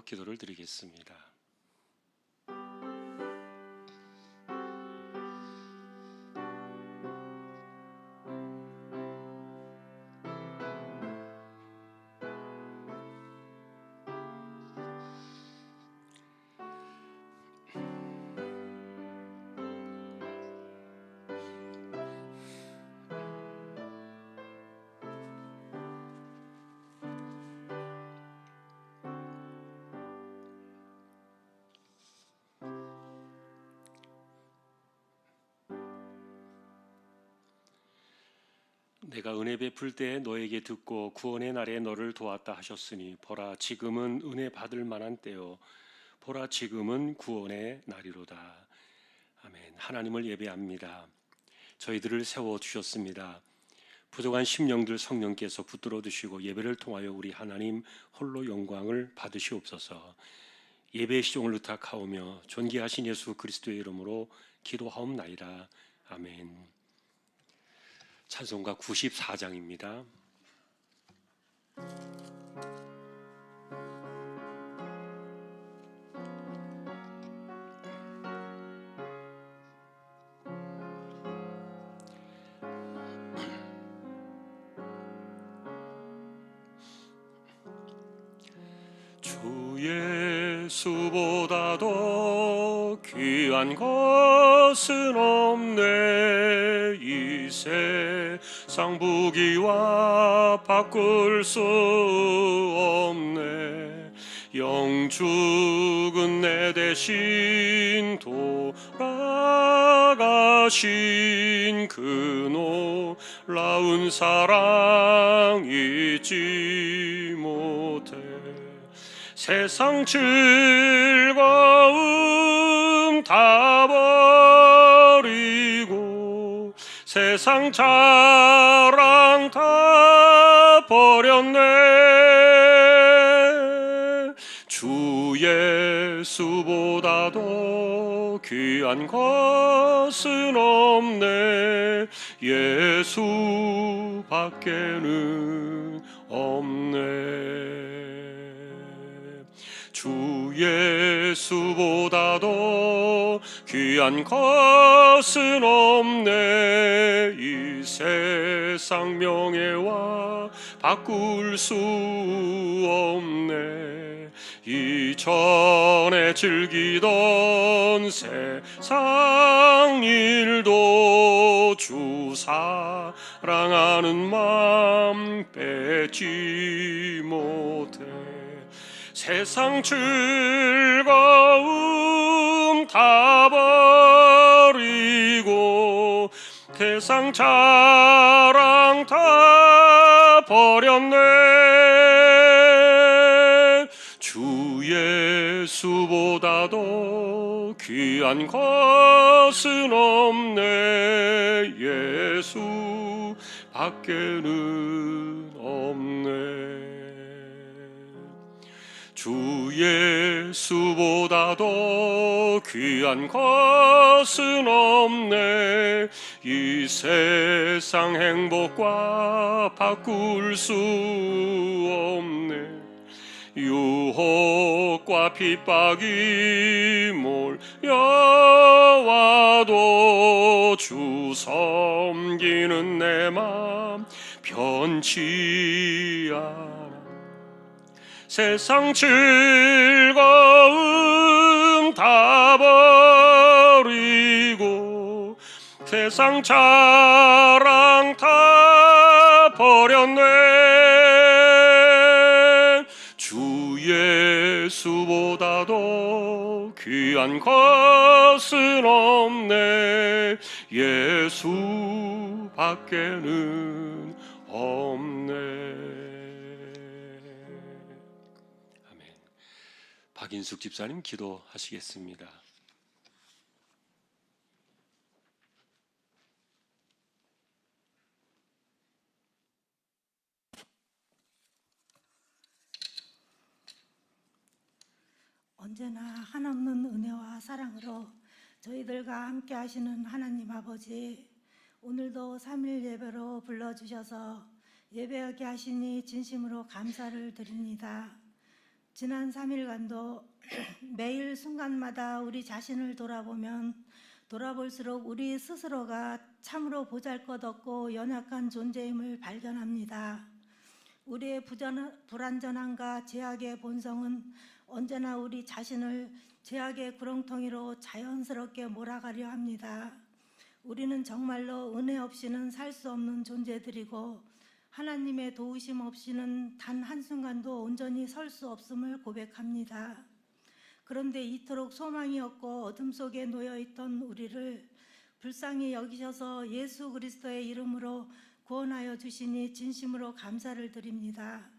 제목으로 기도를 드리겠습니다. 내가 은혜 베풀 때 너에게 듣고 구원의 날에 너를 도왔다 하셨으니 보라 지금은 은혜 받을 만한 때요 보라 지금은 구원의 날이로다. 아멘. 하나님을 예배합니다. 저희들을 세워주셨습니다. 부족한 심령들 성령께서 붙들어 주시고 예배를 통하여 우리 하나님 홀로 영광을 받으시옵소서. 예배의 시종을 의탁하오며 존귀하신 예수 그리스도의 이름으로 기도하옵나이다. 아멘. 찬송가 94장입니다. 주 예수보다도 귀한 것은 없네. 이 세상 부귀와 바꿀 수 없네. 영죽은 내 대신 돌아가신 그 놀라운 사랑 잊지 못해. 세상 즐거움 다 버리고 세상 자랑 다 버렸네. 주 예수보다도 귀한 것은 없네. 예수 밖에는 없네. 주 예수보다도 귀한 것은 없네. 이 세상 명예와 바꿀 수 없네. 이전에 즐기던 세상 일도 주 사랑하는 마음 빼지 못해. 세상 즐거움 다 버리고 세상 자랑 다 버렸네. 주 예수보다도 귀한 것은 없네. 예수 밖에는 없네. 주 예수보다도 귀한 것은 없네. 이 세상 행복과 바꿀 수 없네. 유혹과 핍박이 몰려와도 주 섬기는 내 맘 변치 않아. 세상 즐거움 다 버리고 세상 자랑 다 버렸네. 주 예수보다도 귀한 것은 없네. 예수 밖에는 없네. 박인숙 집사님 기도하시겠습니다. 언제나 한없는 은혜와 사랑으로 저희들과 함께 하시는 하나님 아버지, 오늘도 3일 예배로 불러주셔서 예배하게 하시니 진심으로 감사를 드립니다. 지난 3일간도 매일 순간마다 우리 자신을 돌아보면 돌아볼수록 우리 스스로가 참으로 보잘것없고 연약한 존재임을 발견합니다. 우리의 불완전함과 죄악의 본성은 언제나 우리 자신을 죄악의 구렁텅이로 자연스럽게 몰아가려 합니다. 우리는 정말로 은혜 없이는 살 수 없는 존재들이고 하나님의 도우심 없이는 단 한순간도 온전히 설 수 없음을 고백합니다. 그런데 이토록 소망이 없고 어둠 속에 놓여있던 우리를 불쌍히 여기셔서 예수 그리스도의 이름으로 구원하여 주시니 진심으로 감사를 드립니다.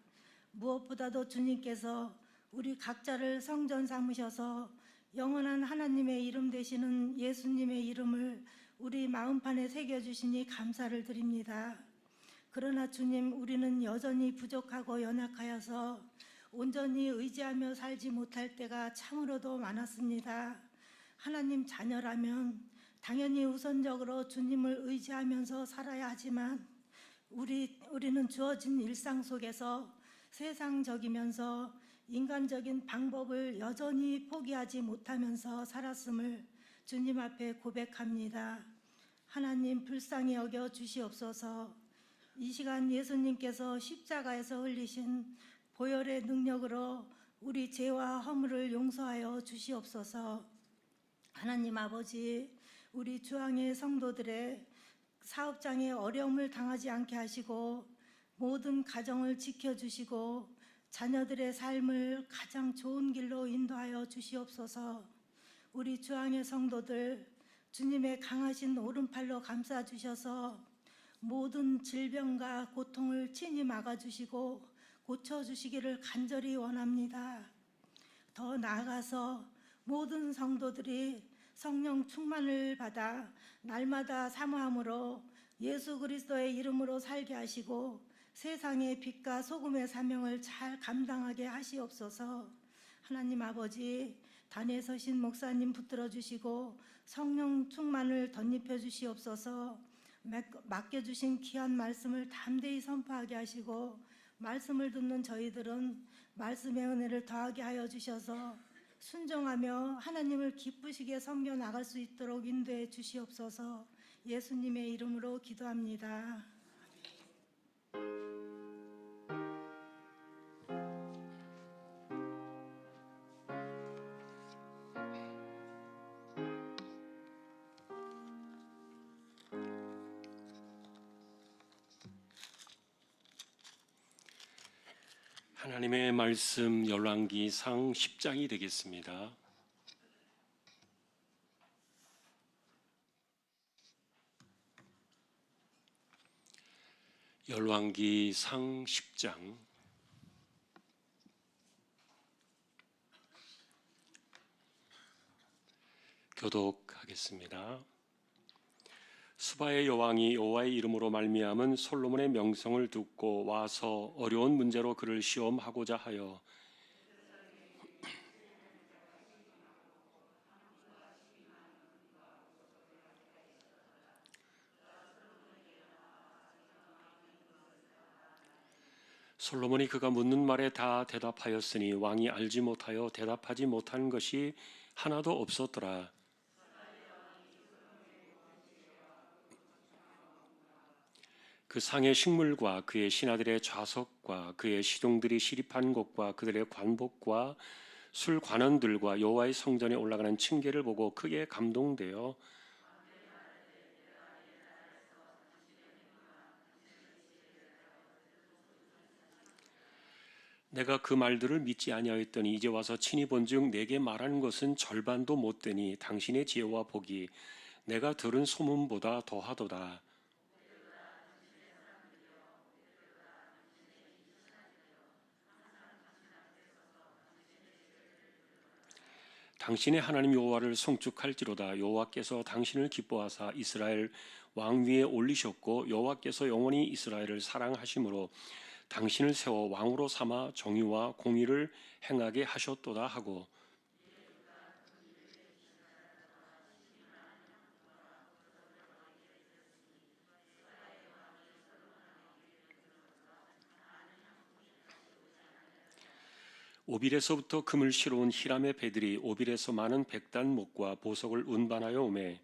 무엇보다도 주님께서 우리 각자를 성전 삼으셔서 영원한 하나님의 이름 되시는 예수님의 이름을 우리 마음판에 새겨주시니 감사를 드립니다. 그러나 주님, 우리는 여전히 부족하고 연약하여서 온전히 의지하며 살지 못할 때가 참으로도 많았습니다. 하나님 자녀라면 당연히 우선적으로 주님을 의지하면서 살아야 하지만 우리는 주어진 일상 속에서 세상적이면서 인간적인 방법을 여전히 포기하지 못하면서 살았음을 주님 앞에 고백합니다. 하나님 불쌍히 여겨 주시옵소서. 이 시간 예수님께서 십자가에서 흘리신 보혈의 능력으로 우리 죄와 허물을 용서하여 주시옵소서. 하나님 아버지, 우리 주항의 성도들의 사업장에 어려움을 당하지 않게 하시고 모든 가정을 지켜주시고 자녀들의 삶을 가장 좋은 길로 인도하여 주시옵소서. 우리 주항의 성도들 주님의 강하신 오른팔로 감싸주셔서 모든 질병과 고통을 친히 막아주시고 고쳐주시기를 간절히 원합니다. 더 나아가서 모든 성도들이 성령 충만을 받아 날마다 사모함으로 예수 그리스도의 이름으로 살게 하시고 세상의 빛과 소금의 사명을 잘 감당하게 하시옵소서. 하나님 아버지, 단에 서신 목사님 붙들어 주시고 성령 충만을 덧입혀 주시옵소서. 맡겨주신 귀한 말씀을 담대히 선포하게 하시고 말씀을 듣는 저희들은 말씀의 은혜를 더하게 하여 주셔서 순종하며 하나님을 기쁘시게 섬겨 나갈 수 있도록 인도해 주시옵소서. 예수님의 이름으로 기도합니다. 하나님의 말씀 열왕기상 10장이 되겠습니다. 열왕기상 10장 교독하겠습니다. 수바의 여왕이 여호와의 이름으로 말미암은 솔로몬의 명성을 듣고 와서 어려운 문제로 그를 시험하고자 하여 솔로몬이 그가 묻는 말에 다 대답하였으니 왕이 알지 못하여 대답하지 못한 것이 하나도 없었더라. 그 상의 식물과 그의 신하들의 좌석과 그의 시종들이 시립한 곳과 그들의 관복과 술 관원들과 여호와의 성전에 올라가는 층계를 보고 크게 감동되어 내가 그 말들을 믿지 아니하였더니 이제 와서 친히 본즉 내게 말하는 것은 절반도 못되니 당신의 지혜와 복이 내가 들은 소문보다 더하도다. 당신의 하나님 여호와를 송축할지로다. 여호와께서 당신을 기뻐하사 이스라엘 왕 위에 올리셨고 여호와께서 영원히 이스라엘을 사랑하심으로 당신을 세워 왕으로 삼아 정의와 공의를 행하게 하셨도다 하고 오빌에서부터 금을 실어온 히람의 배들이 오빌에서 많은 백단 목과 보석을 운반하여 오매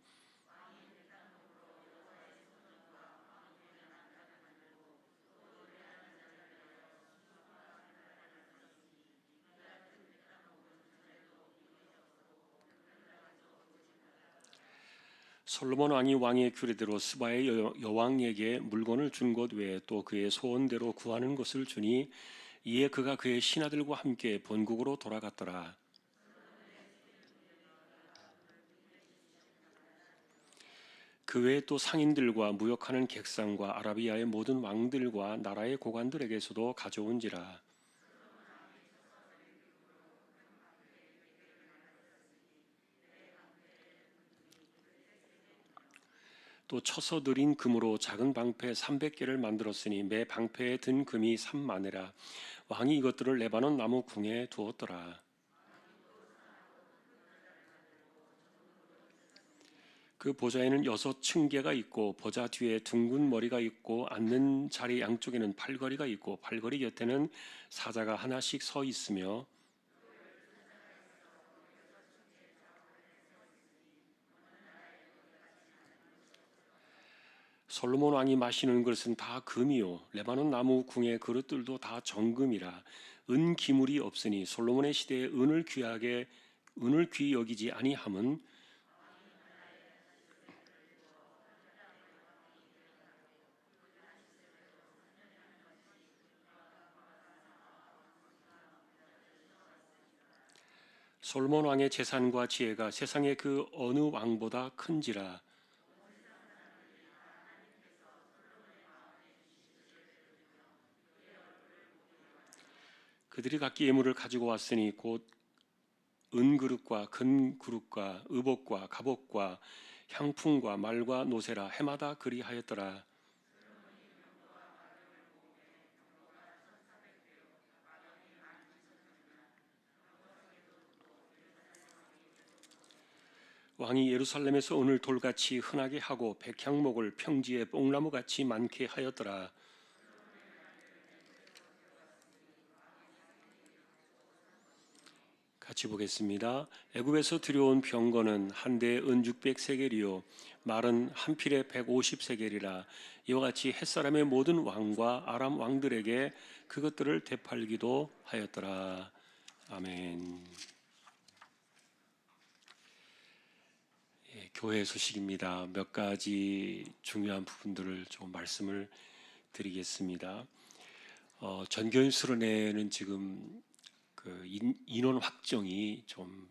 솔로몬 왕이 왕의 규례대로 스바의 여왕에게 물건을 준 것 외에 또 그의 소원대로 구하는 것을 주니 이에 그가 그의 신하들과 함께 본국으로 돌아갔더라. 그 외에 또 상인들과 무역하는 객상과 아라비아의 모든 왕들과 나라의 고관들에게서도 가져온지라. 또 쳐서 들인 금으로 작은 방패 300개를 만들었으니 매 방패에 든 금이 3만회라. 왕이 이것들을 레바논 나무 궁에 두었더라. 그 보좌에는 6층계가 있고 보좌 뒤에 둥근 머리가 있고 앉는 자리 양쪽에는 팔걸이가 있고 팔걸이 곁에는 사자가 하나씩 서 있으며 솔로몬 왕이 마시는 것은 다 금이요 레바논 나무 궁의 그릇들도 다 정금이라. 은 기물이 없으니 솔로몬의 시대에 은을 귀히 여기지 아니함은 솔로몬 왕의 재산과 지혜가 세상의 그 어느 왕보다 큰지라. 그들이 각기 예물을 가지고 왔으니 곧 은그릇과 금그릇과 의복과 갑옷과 향품과 말과 노새라. 해마다 그리하였더라. 왕이 예루살렘에서 은을 돌같이 흔하게 하고 백향목을 평지에 뽕나무같이 많게 하였더라. 같이 보겠습니다. 애굽에서 들여온 병거는 한 대에 은 600세겔이요 말은 한 필에 150세겔이라. 이와 같이 햇사람의 모든 왕과 아람 왕들에게 그것들을 되팔기도 하였더라. 아멘. 교회 소식입니다. 몇 가지 중요한 부분들을 좀 말씀을 드리겠습니다. 전교인 수련회는 지금 그 인원 확정이 좀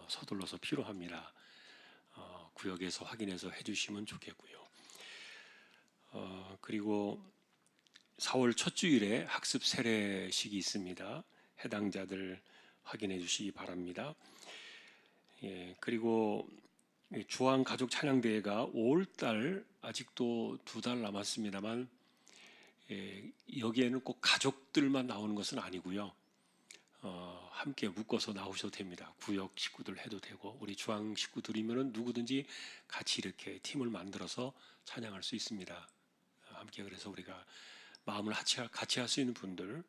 서둘러서 필요합니다. 구역에서 확인해서 해주시면 좋겠고요. 그리고 4월 첫 주일에 학습 세례식이 있습니다. 해당자들 확인해 주시기 바랍니다. 그리고 주한 가족 찬양대회가 5월달 아직도 2달 남았습니다만 여기에는 꼭 가족들만 나오는 것은 아니고요. 함께 묶어서 나오셔도 됩니다. 구역 식구들 해도 되고 우리 주황 식구들이면 누구든지 같이 이렇게 팀을 만들어서 찬양할 수 있습니다. 함께 그래서 우리가 마음을 같이 할 수 있는 분들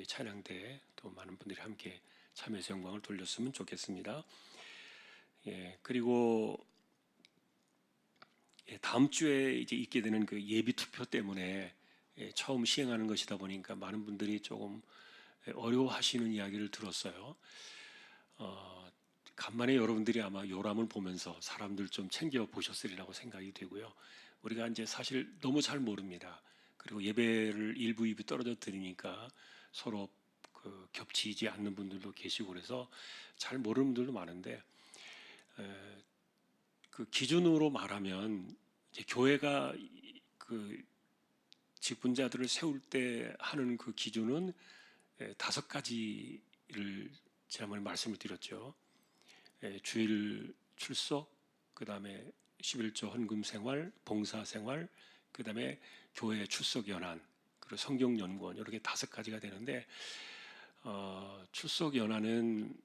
찬양대에 또 많은 분들이 함께 참여해서 영광을 돌렸으면 좋겠습니다. 그리고 다음 주에 이제 있게 되는 그 예비 투표 때문에 처음 시행하는 것이다 보니까 많은 분들이 조금 어려워하시는 이야기를 들었어요. 간만에 여러분들이 아마 요람을 보면서 사람들 좀 챙겨 보셨으리라고 생각이 되고요. 우리가 이제 사실 너무 잘 모릅니다. 그리고 예배를 일부 떨어져 드리니까 서로 그 겹치지 않는 분들도 계시고 그래서 잘 모르는 분들도 많은데 그 기준으로 말하면 이제 교회가 그 직분자들을 세울 때 하는 그 기준은 5가지를 지난번에 말씀을 드렸죠. 주일 출석, 그 다음에 11조 헌금 생활, 봉사 생활, 그 다음에 교회 출석 연한, 그리고 성경 연구원 이렇게 5가지가 되는데 출석 연한은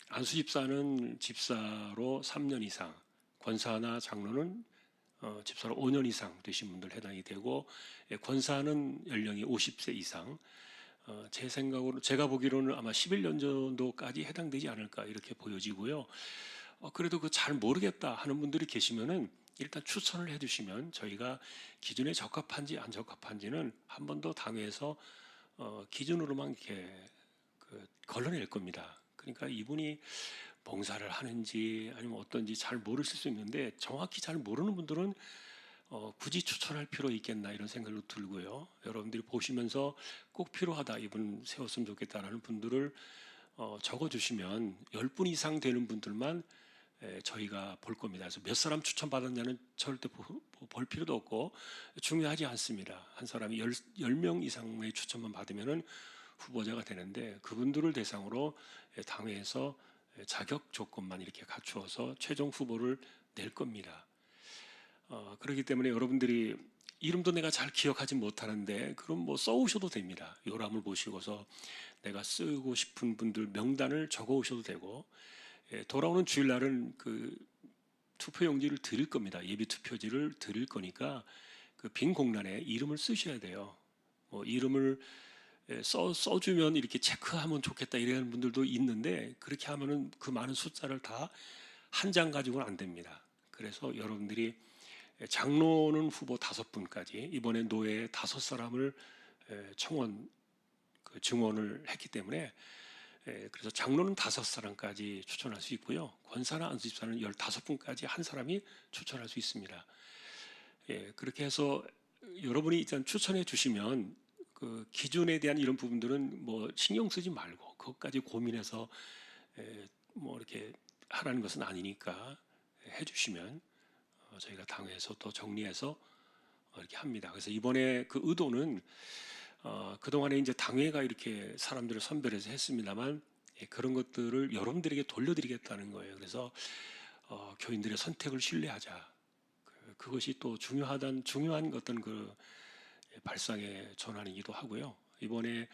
안수 집사는 집사로 3년 이상, 권사나 장로는 집사로 5년 이상 되신 분들 해당이 되고 권사는 연령이 50세 이상, 제 생각으로 제가 보기로는 아마 11년 정도까지 해당되지 않을까 이렇게 보여지고요. 그래도 그 잘 모르겠다 하는 분들이 계시면은 일단 추천을 해주시면 저희가 기준에 적합한지 안 적합한지는 한 번 더 당회에서 기준으로만 이렇게 걸러낼 겁니다. 그러니까 이분이 봉사를 하는지 아니면 어떤지 잘 모르실 수 있는데 정확히 잘 모르는 분들은 굳이 추천할 필요 있겠나 이런 생각도 들고요. 여러분들이 보시면서 꼭 필요하다 이분 세웠으면 좋겠다라는 분들을 적어주시면 10분 이상 되는 분들만 저희가 볼 겁니다. 그래서 몇 사람 추천받았냐는 절대 볼 필요도 없고 중요하지 않습니다. 한 사람이 10명 이상의 추천만 받으면 후보자가 되는데 그분들을 대상으로 당회에서 자격 조건만 이렇게 갖추어서 최종 후보를 낼 겁니다. 그렇기 때문에 여러분들이 이름도 내가 잘 기억하지 못하는데 그럼 뭐 써오셔도 됩니다. 요람을 보시고서 내가 쓰고 싶은 분들 명단을 적어 오셔도 되고 돌아오는 주일날은 그 투표용지를 드릴 겁니다. 예비 투표지를 드릴 거니까 그 빈 공란에 이름을 쓰셔야 돼요. 뭐 이름을 써주면 이렇게 체크하면 좋겠다 이런 분들도 있는데 그렇게 하면은 그 많은 숫자를 다 한 장 가지고는 안 됩니다. 그래서 여러분들이 장로는 후보 5분까지 이번에 노예 5사람을 청원 증원을 했기 때문에 그래서 장로는 5사람까지 추천할 수 있고요. 권사나 안수집사는 15분까지 한 사람이 추천할 수 있습니다. 그렇게 해서 여러분이 일단 추천해 주시면 그 기준에 대한 이런 부분들은 뭐 신경 쓰지 말고 그것까지 고민해서 뭐 이렇게 하라는 것은 아니니까 해주시면 저희가 당회에서 또 정리해서 이렇게 합니다. 그래서 이번에 그 의도는 그동안에 이제 당회가 이렇게 사람들을 선별해서 했습니다만 그런 것들을 여러분들에게 돌려드리겠다는 거예요. 그래서 교인들의 선택을 신뢰하자. 그것이 또 중요한 어떤 그 발상의 전환이기도 하고요. 이번에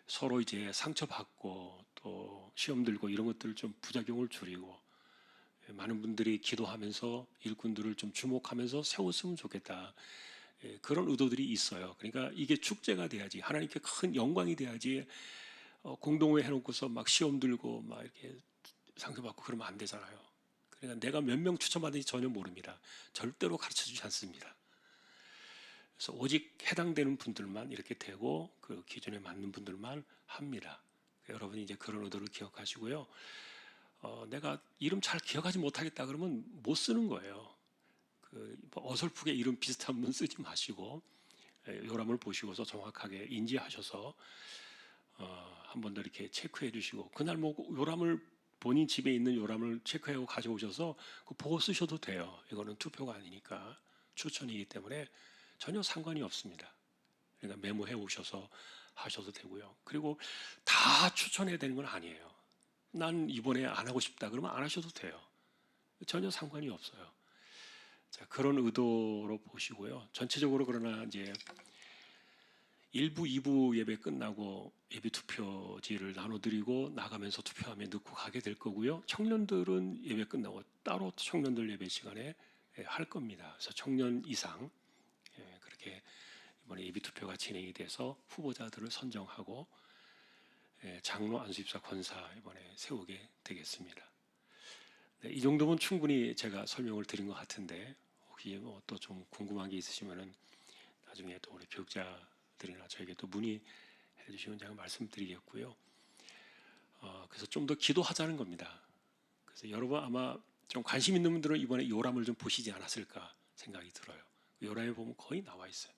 서로 이제 상처받고 또 시험 들고 이런 것들을 좀 부작용을 줄이고 많은 분들이 기도하면서 일꾼들을 좀 주목하면서 세웠으면 좋겠다. 그런 의도들이 있어요. 그러니까 이게 축제가 돼야지 하나님께 큰 영광이 돼야지 공동회 해놓고서 막 시험 들고 막 이렇게 상처받고 그러면 안 되잖아요. 그러니까 내가 몇 명 추천받는지 전혀 모릅니다. 절대로 가르쳐주지 않습니다. 그래서 오직 해당되는 분들만 이렇게 되고 그 기준에 맞는 분들만 합니다. 여러분이 이제 그런 의도를 기억하시고요. 내가 이름 잘 기억하지 못하겠다 그러면 못 쓰는 거예요. 어설프게 이름 비슷한 분 쓰지 마시고 요람을 보시고서 정확하게 인지하셔서 한 번 더 이렇게 체크해 주시고 그날 뭐 요람을 본인 집에 있는 요람을 체크하고 가져오셔서 보고 쓰셔도 돼요. 이거는 투표가 아니니까 추천이기 때문에 전혀 상관이 없습니다. 그러니까 메모해 오셔서 하셔도 되고요. 그리고 다 추천해야 되는 건 아니에요. 난 이번에 안 하고 싶다 그러면 안 하셔도 돼요. 전혀 상관이 없어요. 자, 그런 의도로 보시고요. 전체적으로 그러나 이제 1부, 2부 예배 끝나고 예비 투표지를 나눠드리고 나가면서 투표함에 넣고 가게 될 거고요. 청년들은 예배 끝나고 따로 청년들 예배 시간에 할 겁니다. 그래서 청년 이상 그렇게 이번에 예비 투표가 진행이 돼서 후보자들을 선정하고 장로, 안수집사, 권사 이번에 세우게 되겠습니다. 네, 이 정도면 충분히 제가 설명을 드린 것 같은데 혹시 뭐 또 좀 궁금한 게 있으시면은 나중에 또 우리 교육자들이나 저에게 또 문의해 주시면 제가 말씀드리겠고요. 그래서 좀 더 기도하자는 겁니다. 그래서 여러분 아마 좀 관심 있는 분들은 이번에 요람을 좀 보시지 않았을까 생각이 들어요. 요람에 보면 거의 나와 있어요.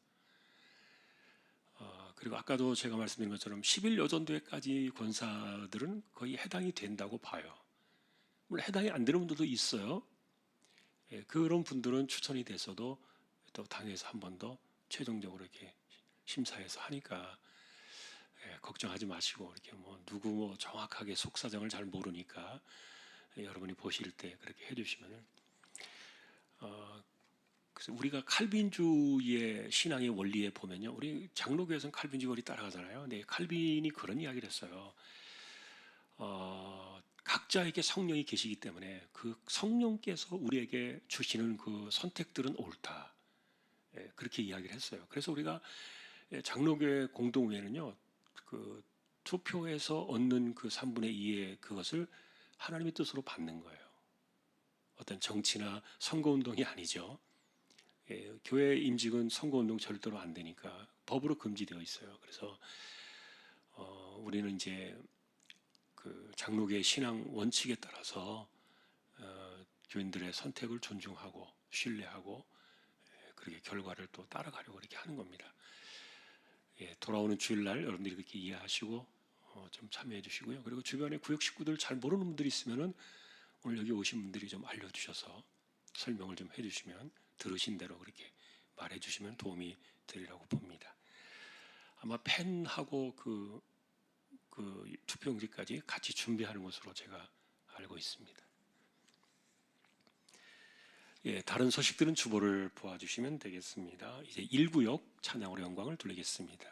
그리고 아까도 제가 말씀드린 것처럼 10일 여전도회까지 권사들은 거의 해당이 된다고 봐요. 물론 해당이 안 되는 분들도 있어요. 그런 분들은 추천이 됐어도 또 당에서 한 번 더 최종적으로 이렇게 심사해서 하니까 걱정하지 마시고 이렇게 뭐 누구 뭐 정확하게 속사정을 잘 모르니까 여러분이 보실 때 그렇게 해주시면은 그래서 우리가 칼빈주의 신앙의 원리에 보면요, 우리 장로교에서는 칼빈주 원리 따라가잖아요. 근데 칼빈이 그런 이야기를 했어요. 각자에게 성령이 계시기 때문에 그 성령께서 우리에게 주시는 그 선택들은 옳다. 그렇게 이야기를 했어요. 그래서 우리가 장로교회 공동회는요, 그 투표에서 얻는 그 3분의 2의 그것을 하나님의 뜻으로 받는 거예요. 어떤 정치나 선거운동이 아니죠. 예, 교회 임직은 선거운동 절대로 안 되니까 법으로 금지되어 있어요. 그래서 우리는 이제 그 장로교의 신앙 원칙에 따라서 교인들의 선택을 존중하고 신뢰하고 그렇게 결과를 또 따라가려고 이렇게 하는 겁니다. 예, 돌아오는 주일날 여러분들이 그렇게 이해하시고 좀 참여해 주시고요. 그리고 주변에 구역 식구들 잘 모르는 분들이 있으면은 오늘 여기 오신 분들이 좀 알려주셔서 설명을 좀 해주시면 들으신 대로 그렇게 말해주시면 도움이 되리라고 봅니다. 아마 펜하고 그 투표용지까지 같이 준비하는 것으로 제가 알고 있습니다. 예, 다른 소식들은 주보를 보아주시면 되겠습니다. 이제 1구역 찬양으로 영광을 돌리겠습니다.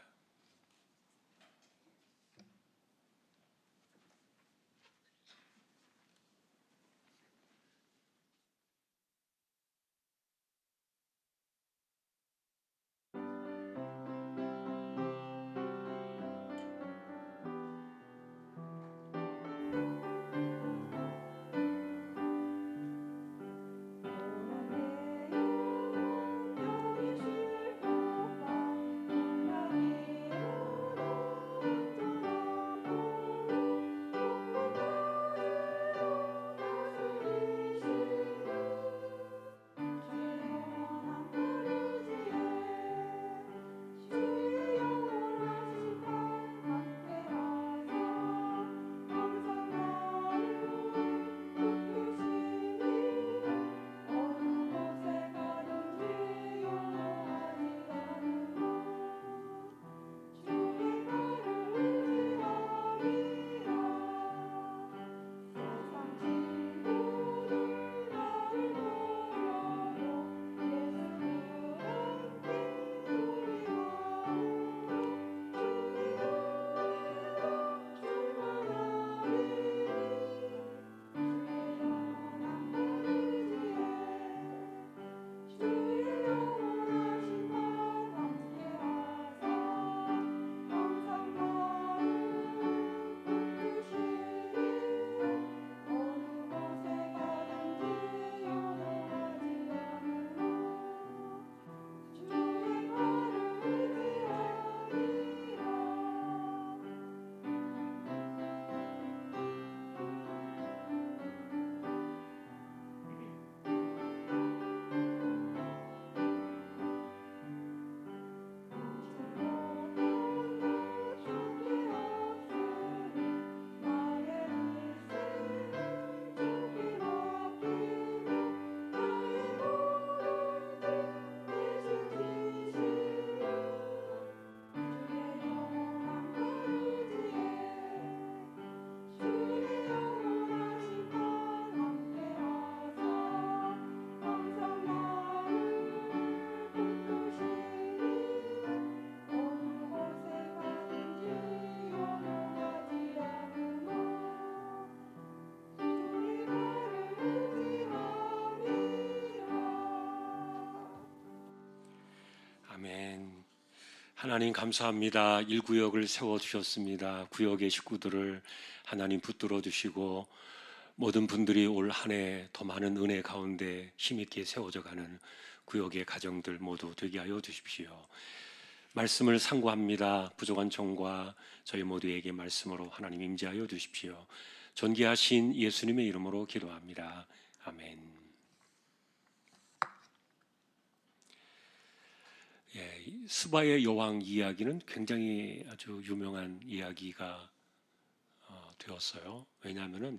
아멘. 하나님 감사합니다. 1구역을 세워주셨습니다. 구역의 식구들을 하나님 붙들어 주시고 모든 분들이 올 한 해 더 많은 은혜 가운데 힘있게 세워져 가는 구역의 가정들 모두 되게 하여 주십시오. 말씀을 상고합니다. 부족한 종과 저희 모두에게 말씀으로 하나님 임재하여 주십시오. 존귀하신 예수님의 이름으로 기도합니다. 아멘. 예, 스바의 여왕 이야기는 굉장히 아주 유명한 이야기가 되었어요. 왜냐하면은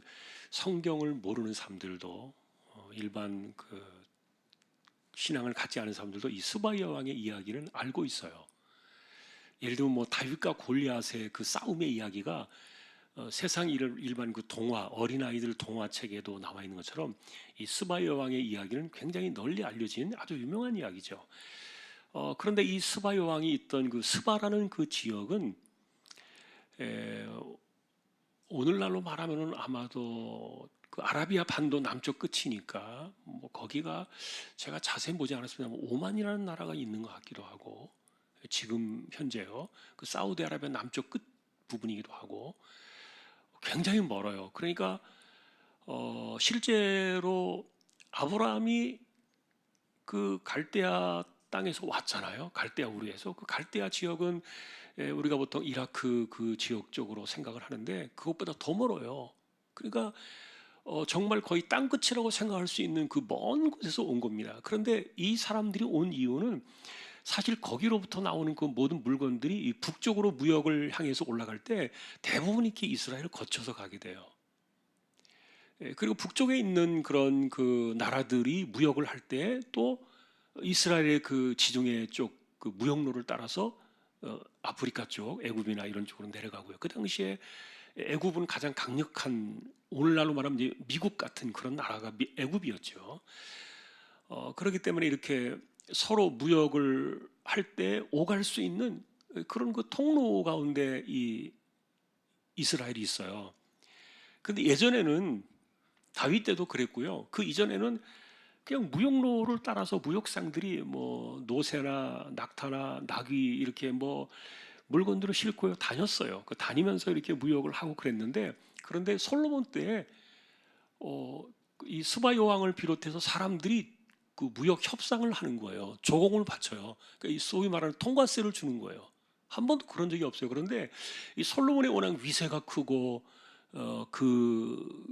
성경을 모르는 사람들도 일반 그 신앙을 갖지 않은 사람들도 이 스바 여왕의 이야기는 알고 있어요. 예를 들면 뭐 다윗과 골리앗의 그 싸움의 이야기가 세상 일반 그 동화 어린아이들 동화책에도 나와 있는 것처럼 이 스바 여왕의 이야기는 굉장히 널리 알려진 아주 유명한 이야기죠. 그런데 이 스바 여왕이 있던 그 스바라는 그 지역은 오늘날로 말하면은 아마도 그 아라비아 반도 남쪽 끝이니까 뭐 거기가 제가 자세히 보지 않았습니다만 오만이라는 나라가 있는 것 같기도 하고 지금 현재요 그 사우디아라비아 남쪽 끝 부분이기도 하고 굉장히 멀어요. 그러니까 실제로 아브라함이 그 갈대아 땅에서 왔잖아요. 갈대아 우르에서. 그 갈대아 지역은 우리가 보통 이라크 그 지역 쪽으로 생각을 하는데 그것보다 더 멀어요. 그러니까 정말 거의 땅끝이라고 생각할 수 있는 그 먼 곳에서 온 겁니다. 그런데 이 사람들이 온 이유는 사실 거기로부터 나오는 그 모든 물건들이 이 북쪽으로 무역을 향해서 올라갈 때 대부분 이렇게 이스라엘을 거쳐서 가게 돼요. 그리고 북쪽에 있는 그런 그 나라들이 무역을 할 때 또 이스라엘의 그 지중해 쪽 그 무역로를 따라서 아프리카 쪽, 애굽이나 이런 쪽으로 내려가고요. 그 당시에 애굽은 가장 강력한, 오늘날로 말하면 이제 미국 같은 그런 나라가 애굽이었죠. 그렇기 때문에 이렇게 서로 무역을 할 때 오갈 수 있는 그런 그 통로 가운데 이 이스라엘이 있어요. 근데 예전에는 다윗 때도 그랬고요. 그 이전에는 그냥 무역로를 따라서 무역상들이 뭐 노새나 낙타나 나귀 이렇게 뭐 물건들을 싣고 다녔어요. 그 다니면서 이렇게 무역을 하고 그랬는데, 그런데 솔로몬 때 이 스바 여왕을 비롯해서 사람들이 그 무역 협상을 하는 거예요. 조공을 바쳐요. 그러니까 이 소위 말하는 통과세를 주는 거예요. 한 번도 그런 적이 없어요. 그런데 이 솔로몬의 워낙 위세가 크고 그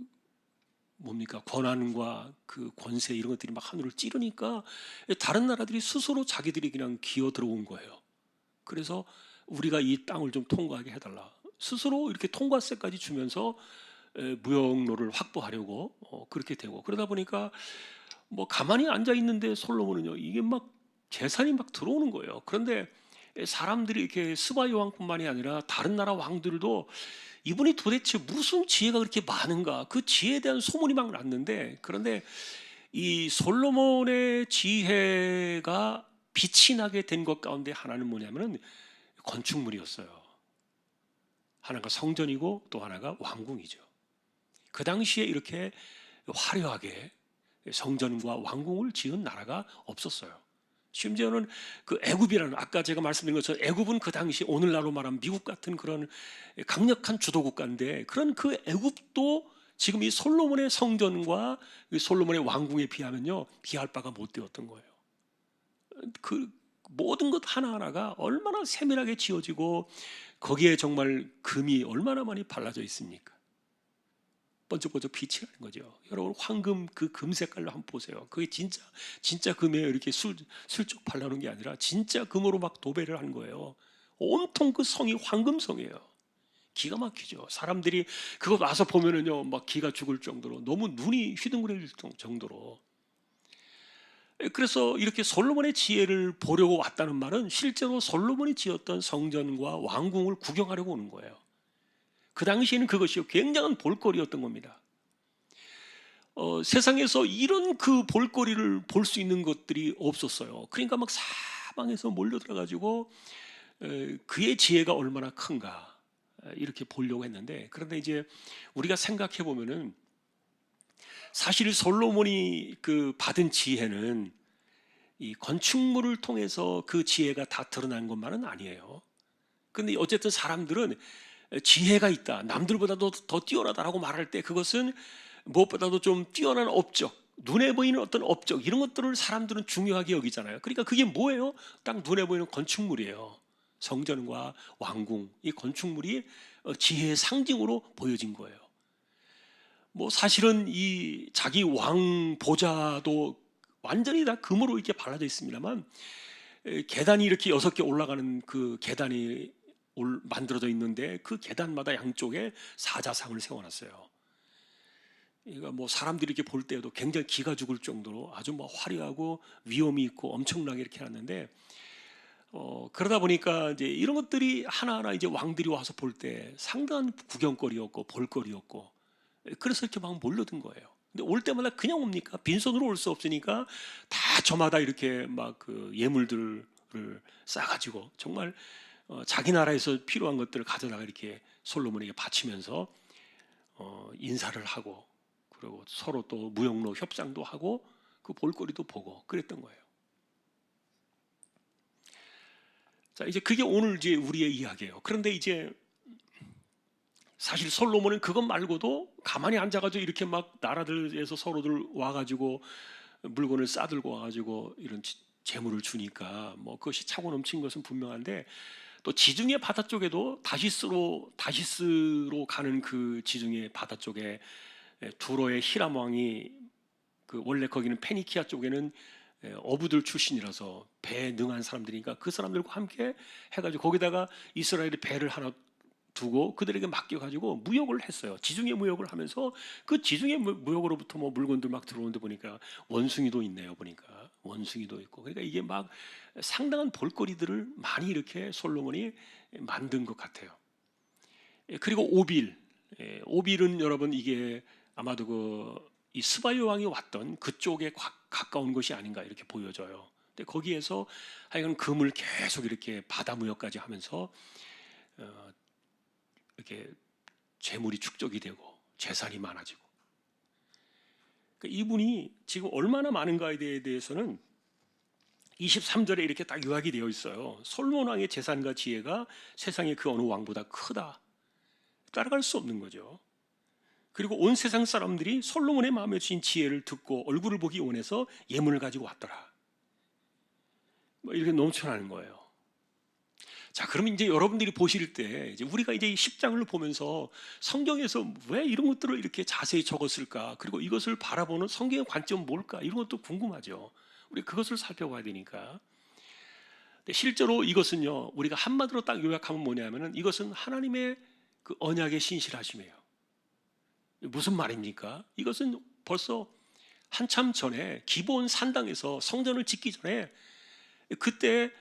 뭡니까 권한과 그 권세 이런 것들이 막 하늘을 찌르니까 다른 나라들이 스스로 자기들이 그냥 기어 들어온 거예요. 그래서 우리가 이 땅을 좀 통과하게 해달라. 스스로 이렇게 통과세까지 주면서 무역로를 확보하려고 그렇게 되고, 그러다 보니까 뭐 가만히 앉아 있는데 솔로몬은요 이게 막 재산이 막 들어오는 거예요. 그런데 사람들이 이렇게 스바 여왕뿐만이 아니라 다른 나라 왕들도 이분이 도대체 무슨 지혜가 그렇게 많은가, 그 지혜에 대한 소문이 막 났는데, 그런데 이 솔로몬의 지혜가 빛이 나게 된 것 가운데 하나는 뭐냐면은 건축물이었어요. 하나가 성전이고 또 하나가 왕궁이죠. 그 당시에 이렇게 화려하게 성전과 왕궁을 지은 나라가 없었어요. 심지어는 그 애굽이라는, 아까 제가 말씀드린 것처럼 애굽은 그 당시 오늘날로 말하면 미국 같은 그런 강력한 주도 국가인데, 그런 그 애굽도 지금 이 솔로몬의 성전과 솔로몬의 왕궁에 비하면요 비할 바가 못 되었던 거예요. 그 모든 것 하나하나가 얼마나 세밀하게 지어지고 거기에 정말 금이 얼마나 많이 발라져 있습니까? 번쩍번쩍 빛이 나는 거죠. 여러분 황금 그 금 색깔로 한번 보세요. 그게 진짜 금이에요. 이렇게 슬쩍 발라놓은 게 아니라 진짜 금으로 막 도배를 한 거예요. 온통 그 성이 황금성이에요. 기가 막히죠. 사람들이 그거 와서 보면은요 막 기가 죽을 정도로, 너무 눈이 휘둥그레질 정도로. 그래서 이렇게 솔로몬의 지혜를 보려고 왔다는 말은 실제로 솔로몬이 지었던 성전과 왕궁을 구경하려고 오는 거예요. 그 당시에는 그것이 굉장한 볼거리였던 겁니다. 세상에서 이런 그 볼거리를 볼 수 있는 것들이 없었어요. 그러니까 막 사방에서 몰려들어가지고 그의 지혜가 얼마나 큰가 이렇게 보려고 했는데, 그런데 이제 우리가 생각해 보면은 사실 솔로몬이 그 받은 지혜는 이 건축물을 통해서 그 지혜가 다 드러난 것만은 아니에요. 근데 어쨌든 사람들은 지혜가 있다, 남들보다도 더 뛰어나다라고 말할 때 그것은 무엇보다도 좀 뛰어난 업적, 눈에 보이는 어떤 업적, 이런 것들을 사람들은 중요하게 여기잖아요. 그러니까 그게 뭐예요? 딱 눈에 보이는 건축물이에요. 성전과 왕궁, 이 건축물이 지혜의 상징으로 보여진 거예요. 뭐 사실은 이 자기 왕 보좌도 완전히 다 금으로 이렇게 발라져 있습니다만, 계단이 이렇게 6개 올라가는 그 계단이 만들어져 있는데 그 계단마다 양쪽에 사자상을 세워놨어요. 그러니까 뭐 사람들이 이렇게 볼 때에도 굉장히 기가 죽을 정도로 아주 뭐 화려하고 위엄이 있고 엄청나게 이렇게 해놨는데, 그러다 보니까 이제 이런 것들이 하나하나 이제 왕들이 와서 볼 때 상당한 구경거리였고 볼거리였고, 그래서 이렇게 막 몰려든 거예요. 근데 올 때마다 그냥 옵니까? 빈손으로 올 수 없으니까 다 저마다 이렇게 막 그 예물들을 싸가지고 정말 자기 나라에서 필요한 것들을 가져다가 이렇게 솔로몬에게 바치면서 인사를 하고, 그리고 서로 또 무역로 협상도 하고 그 볼거리도 보고 그랬던 거예요. 자, 이제 그게 오늘 이제 우리의 이야기예요. 그런데 이제 사실 솔로몬은 그것 말고도 가만히 앉아가지고 이렇게 막 나라들에서 서로들 와가지고 물건을 싸들고 와가지고 이런 재물을 주니까 뭐 그것이 차고 넘친 것은 분명한데, 또 지중해 바다 쪽에도 다시스로 가는 그 지중해 바다 쪽에 두로의 히람 왕이, 그 원래 거기는 페니키아 쪽에는 어부들 출신이라서 배에 능한 사람들이니까 그 사람들과 함께 해가지고 거기다가 이스라엘이 배를 하나 두고 그들에게 맡겨가지고 무역을 했어요. 지중해 무역을 하면서 그 지중해 무역으로부터 뭐 물건들 막 들어오는데 보니까 원숭이도 있네요. 보니까 원숭이도 있고, 그러니까 이게 막 상당한 볼거리들을 많이 이렇게 솔로몬이 만든 것 같아요. 그리고 오빌은 여러분 이게 아마도 이 스바요 왕이 왔던 그쪽에 가까운 것이 아닌가 이렇게 보여져요. 근데 거기에서 하여간 금을 계속 이렇게 바다 무역까지 하면서 이렇게 재물이 축적이 되고 재산이 많아지고, 그러니까 이분이 지금 얼마나 많은가에 대해서는 23절에 이렇게 딱 요약이 되어 있어요. 솔로몬 왕의 재산과 지혜가 세상의 그 어느 왕보다 크다. 따라갈 수 없는 거죠. 그리고 온 세상 사람들이 솔로몬의 마음에 주신 지혜를 듣고 얼굴을 보기 원해서 예물을 가지고 왔더라. 뭐 이렇게 넘쳐나는 거예요. 자, 그러면 이제 여러분들이 보실 때 이제 우리가 이제 이 10장을 보면서 성경에서 왜 이런 것들을 이렇게 자세히 적었을까? 그리고 이것을 바라보는 성경의 관점은 뭘까? 이런 것도 궁금하죠. 우리 그것을 살펴봐야 되니까. 근데 실제로 이것은요, 우리가 한마디로 딱 요약하면 뭐냐면은 이것은 하나님의 그 언약의 신실하심이에요. 무슨 말입니까? 이것은 벌써 한참 전에 기브온 산당에서 성전을 짓기 전에 그때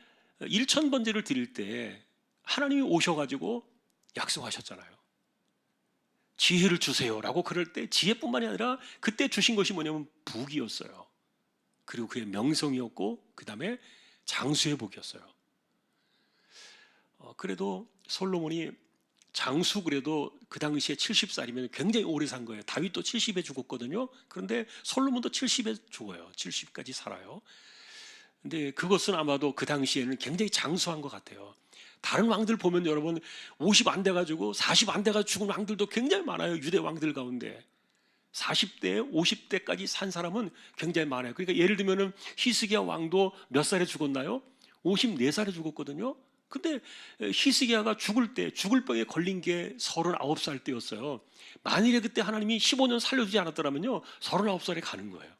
1,000번제를 드릴 때 하나님이 오셔가지고 약속하셨잖아요. 지혜를 주세요라고. 그럴 때 지혜뿐만이 아니라 그때 주신 것이 뭐냐면 복이었어요. 그리고 그의 명성이었고 그 다음에 장수의 복이었어요. 그래도 솔로몬이 장수, 그래도 그 당시에 70살이면 굉장히 오래 산 거예요. 다윗도 70에 죽었거든요. 그런데 솔로몬도 70에 죽어요. 70까지 살아요. 근데 그것은 아마도 그 당시에는 굉장히 장수한 것 같아요. 다른 왕들 보면 여러분 50 안 돼가지고 40 안 돼가지고 죽은 왕들도 굉장히 많아요. 유대 왕들 가운데 40대 50대까지 산 사람은 굉장히 많아요. 그러니까 예를 들면은 히스기야 왕도 몇 살에 죽었나요? 54살에 죽었거든요. 근데 히스기야가 죽을 병에 걸린 게 39살 때였어요. 만일에 그때 하나님이 15년 살려주지 않았더라면요 39살에 가는 거예요.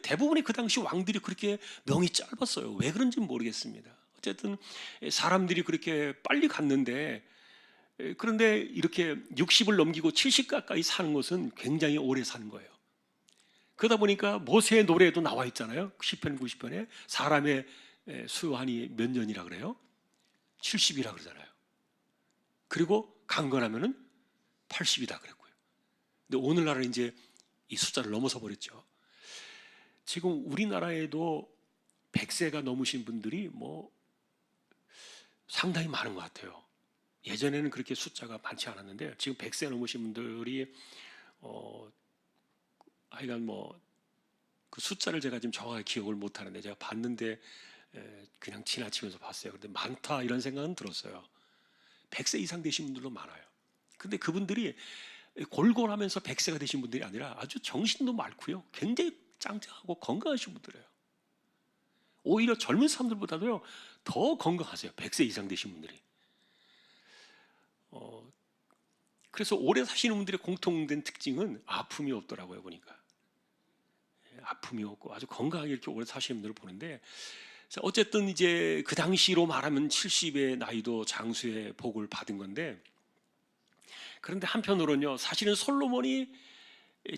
대부분의 그 당시 왕들이 그렇게 명이 짧았어요. 왜 그런지는 모르겠습니다. 어쨌든 사람들이 그렇게 빨리 갔는데, 그런데 이렇게 60을 넘기고 70 가까이 사는 것은 굉장히 오래 사는 거예요. 그러다 보니까 모세의 노래에도 나와 있잖아요. 10편 90편에 사람의 수한이 몇 년이라 그래요? 70이라 그러잖아요. 그리고 강건하면은 80이다 그랬고요. 근데 오늘날은 이제 이 숫자를 넘어서 버렸죠. 지금 우리나라에도 100세가 넘으신 분들이 뭐 상당히 많은 것 같아요. 예전에는 그렇게 숫자가 많지 않았는데 지금 100세 넘으신 분들이 하여간 뭐 그 숫자를 제가 지금 정확하게 기억을 못 하는데 제가 봤는데 그냥 지나치면서 봤어요. 그런데 많다 이런 생각은 들었어요. 100세 이상 되신 분들도 많아요. 근데 그분들이 골골하면서 100세가 되신 분들이 아니라 아주 정신도 맑고요. 굉장히 짱짱하고 건강하신 분들이에요. 오히려 젊은 사람들보다도요 더 건강하세요. 100세 이상 되신 분들이. 그래서 오래 사시는 분들의 공통된 특징은 아픔이 없더라고요. 보니까 아픔이 없고 아주 건강하게 이렇게 오래 사시는 분들을 보는데, 어쨌든 이제 그 당시로 말하면 70의 나이도 장수의 복을 받은 건데, 그런데 한편으로는요 사실은 솔로몬이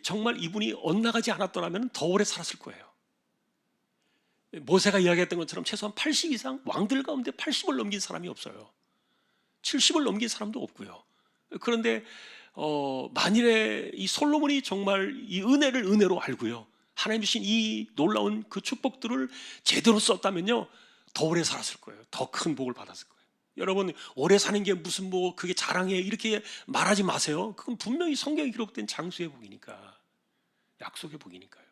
정말 이분이 엇나가지 않았더라면 더 오래 살았을 거예요. 모세가 이야기했던 것처럼 최소한 80 이상, 왕들 가운데 80을 넘긴 사람이 없어요. 70을 넘긴 사람도 없고요. 그런데 만일에 이 솔로몬이 정말 이 은혜를 은혜로 알고요, 하나님 주신 이 놀라운 그 축복들을 제대로 썼다면요 더 오래 살았을 거예요. 더 큰 복을 받았을 거예요. 여러분, 오래 사는 게 무슨 뭐 그게 자랑해 이렇게 말하지 마세요. 그건 분명히 성경에 기록된 장수의 복이니까, 약속의 복이니까요.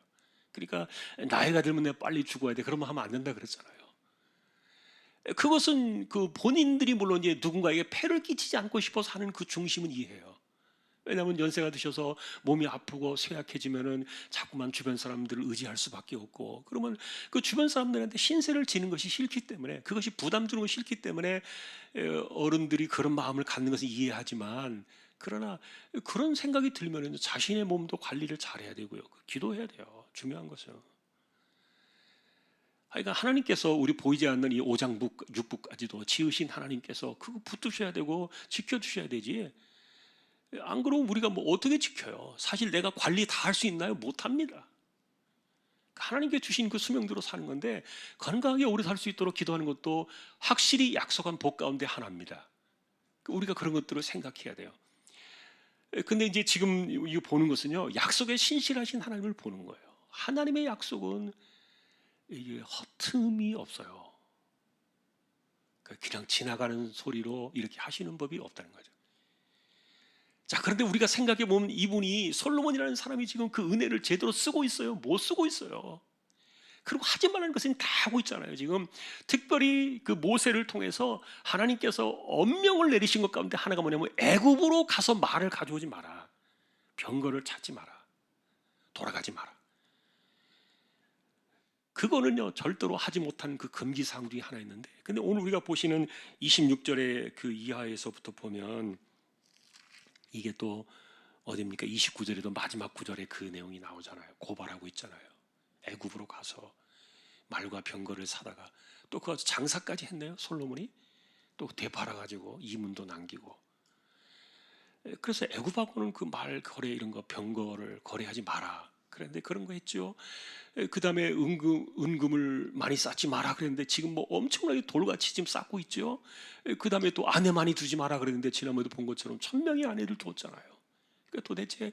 그러니까 나이가 들면 내가 빨리 죽어야 돼 그러면 하면 안 된다 그랬잖아요. 그것은 그 본인들이 물론 이제 누군가에게 폐를 끼치지 않고 싶어서 하는 그 중심은 이해해요. 왜냐하면 연세가 드셔서 몸이 아프고 쇠약해지면은 자꾸만 주변 사람들을 의지할 수밖에 없고, 그러면 그 주변 사람들한테 신세를 지는 것이 싫기 때문에, 그것이 부담 주는 것이 싫기 때문에 어른들이 그런 마음을 갖는 것을 이해하지만, 그러나 그런 생각이 들면은 자신의 몸도 관리를 잘해야 되고요. 기도해야 돼요. 중요한 것은. 그러니까 하나님께서 우리 보이지 않는 이 오장북, 육북까지도 지으신 하나님께서 그거 붙드셔야 되고 지켜주셔야 되지. 안 그러면 우리가 뭐 어떻게 지켜요? 사실 내가 관리 다 할 수 있나요? 못합니다. 하나님께 주신 그 수명대로 사는 건데, 건강하게 오래 살 수 있도록 기도하는 것도 확실히 약속한 복 가운데 하나입니다. 우리가 그런 것들을 생각해야 돼요. 근데 이제 지금 이거 보는 것은요, 약속에 신실하신 하나님을 보는 거예요. 하나님의 약속은 이게 허틈이 없어요. 그냥 지나가는 소리로 이렇게 하시는 법이 없다는 거죠. 자, 그런데 우리가 생각해 보면 이분이, 솔로몬이라는 사람이 지금 그 은혜를 제대로 쓰고 있어요? 못 쓰고 있어요. 그리고 하지 말라는 것은 다 하고 있잖아요. 지금 특별히 그 모세를 통해서 하나님께서 엄명을 내리신 것 가운데 하나가 뭐냐면, 애굽으로 가서 말을 가져오지 마라, 병거를 찾지 마라, 돌아가지 마라. 그거는요 절대로 하지 못한 그 금기사항 중에 하나 있는데, 근데 오늘 우리가 보시는 26절의 그 이하에서부터 보면 이게 또 어디입니까? 29절에도 마지막 구절에 그 내용이 나오잖아요. 고발하고 있잖아요. 애굽으로 가서 말과 병거를 사다가 또 그 장사까지 했네요. 솔로몬이 또 되팔아가지고 이문도 남기고. 그래서 애굽하고는 그 말 거래 이런 거 병거를 거래하지 마라 그런데 그런 거 했죠. 그 다음에 은금을 많이 쌓지 마라 그랬는데 지금 뭐 엄청나게 돌같이 지금 쌓고 있죠. 그 다음에 또 아내 많이 두지 마라 그랬는데 지난번에도 본 것처럼 1000명의 아내를 뒀잖아요. 그러니까 도대체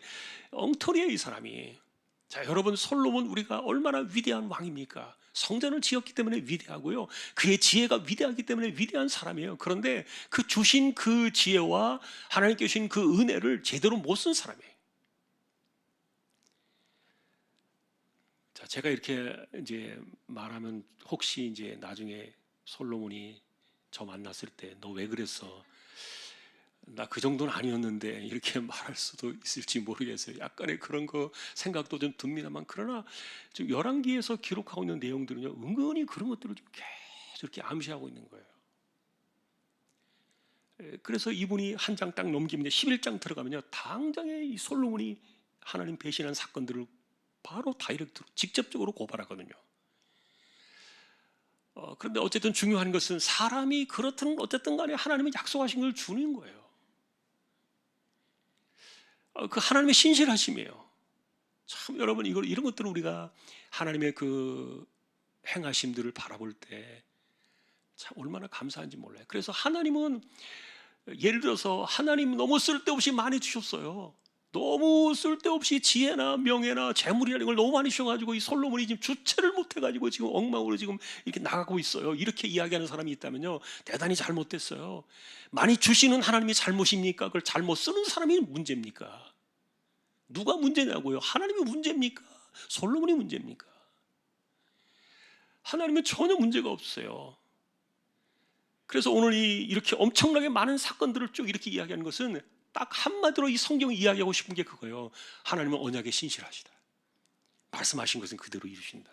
엉터리예요 이 사람이. 자, 여러분, 솔로몬 우리가 얼마나 위대한 왕입니까? 성전을 지었기 때문에 위대하고요, 그의 지혜가 위대하기 때문에 위대한 사람이에요. 그런데 그 주신 그 지혜와 하나님께 주신 그 은혜를 제대로 못 쓴 사람이에요. 자, 제가 이렇게 이제 말하면 혹시 이제 나중에 솔로몬이 저 만났을 때 너 왜 그랬어? 나 그 정도는 아니었는데 이렇게 말할 수도 있을지 모르겠어요. 약간의 그런 거 생각도 좀 듭니다만, 그러나 지금 열왕기에서 기록하고 있는 내용들은요 은근히 그런 것들을 좀 계속 이렇게 암시하고 있는 거예요. 그래서 이분이 한 장 딱 넘기면 11장 들어가면요 당장에 이 솔로몬이 하나님 배신한 사건들을 바로 다이렉트로 직접적으로 고발하거든요. 그런데 어쨌든 중요한 것은 사람이 그렇든 어쨌든 간에 하나님이 약속하신 걸 주는 거예요. 그 하나님의 신실하심이에요. 참 여러분, 이런 것들을 우리가 하나님의 그 행하심들을 바라볼 때 참 얼마나 감사한지 몰라요. 그래서 하나님은 예를 들어서 하나님 너무 쓸데없이 많이 주셨어요. 너무 쓸데없이 지혜나 명예나 재물이라는 걸 너무 많이 주셔가지고 이 솔로몬이 지금 주체를 못해가지고 지금 엉망으로 지금 이렇게 나가고 있어요. 이렇게 이야기하는 사람이 있다면요 대단히 잘못됐어요. 많이 주시는 하나님이 잘못입니까? 그걸 잘못 쓰는 사람이 문제입니까? 누가 문제냐고요? 하나님이 문제입니까? 솔로몬이 문제입니까? 하나님은 전혀 문제가 없어요. 그래서 오늘 이렇게 엄청나게 많은 사건들을 쭉 이렇게 이야기하는 것은 딱 한마디로 이 성경이 이야기하고 싶은 게 그거예요. 하나님은 언약에 신실하시다. 말씀하신 것은 그대로 이루신다.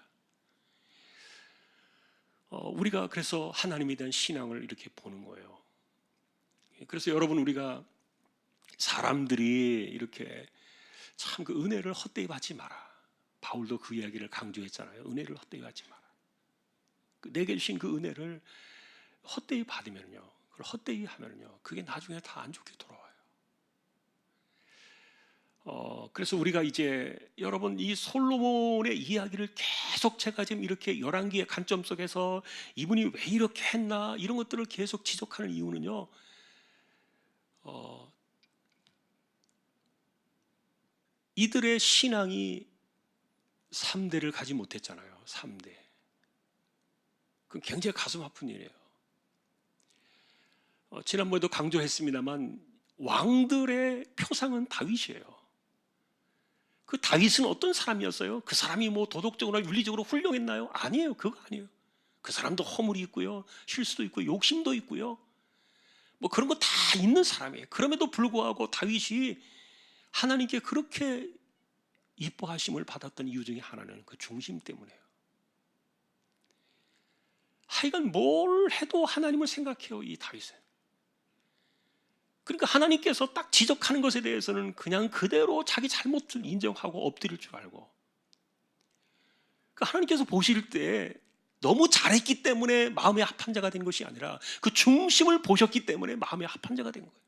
우리가 그래서 하나님에 대한 신앙을 이렇게 보는 거예요. 그래서 여러분, 우리가 사람들이 이렇게 참 그 은혜를 헛되이 받지 마라. 바울도 그 이야기를 강조했잖아요. 은혜를 헛되이 받지 마라. 내게 주신 그 은혜를 헛되이 받으면요, 그걸 헛되이 하면요, 그게 나중에 다 안 좋게 돌아와요. 그래서 우리가 이제 여러분 이 솔로몬의 이야기를 계속 제가 지금 이렇게 열왕기의 관점 속에서 이분이 왜 이렇게 했나 이런 것들을 계속 지적하는 이유는요, 이들의 신앙이 3대를 가지 못했잖아요. 3대. 그건 굉장히 가슴 아픈 일이에요. 지난번에도 강조했습니다만 왕들의 표상은 다윗이에요. 그 다윗은 어떤 사람이었어요? 그 사람이 뭐 도덕적으로나 윤리적으로 훌륭했나요? 아니에요. 그거 아니에요. 그 사람도 허물이 있고요, 실수도 있고 욕심도 있고요, 뭐 그런 거 다 있는 사람이에요. 그럼에도 불구하고 다윗이 하나님께 그렇게 이뻐하심을 받았던 이유 중에 하나는 그 중심 때문에요. 하여간 뭘 해도 하나님을 생각해요, 이 다윗은. 그러니까 하나님께서 딱 지적하는 것에 대해서는 그냥 그대로 자기 잘못을 인정하고 엎드릴 줄 알고, 그러니까 하나님께서 보실 때 너무 잘했기 때문에 마음의 합한 자가 된 것이 아니라 그 중심을 보셨기 때문에 마음의 합한 자가 된 거예요.